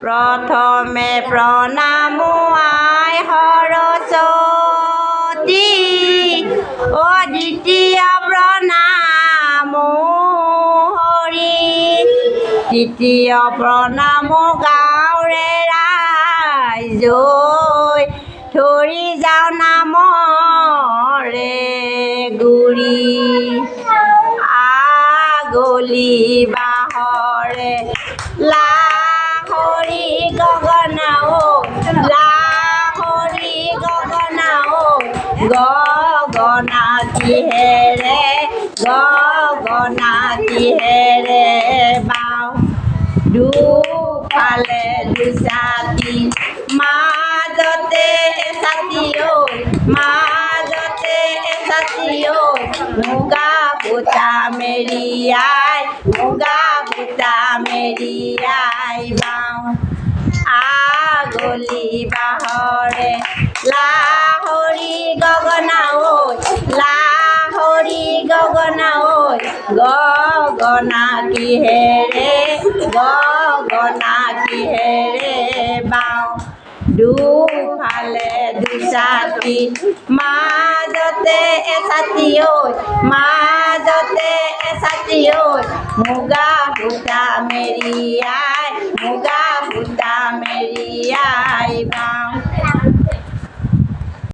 प्रथमे प्रणाम आय सरस्वती द्वितीय प्रणाम हरि तृतीय प्रणाम गाँवरे राइज धरि जाओ नामरे गुरी আগলি বাহৰে লাহৰি গগনাও লাহৰি গগনাও গগনা কিহেৰে বাও দুফালে দুছাতি মাজতে এছাতি ঐ মাজতে এছাতি ঐ মুগা সূতা মেৰিয়াই মুগা সূতা মেৰিয়াই বাও আগলি বাহৰে লাহৰি গগনা ঐ লাহৰি গগনা ঐ গগনা কিহেৰে বাও দুফালে দুছাতি মাজতে এছাতি ঐ মাজতে এছাতি ঐ মুগা সূতা মেৰিয়াই বাও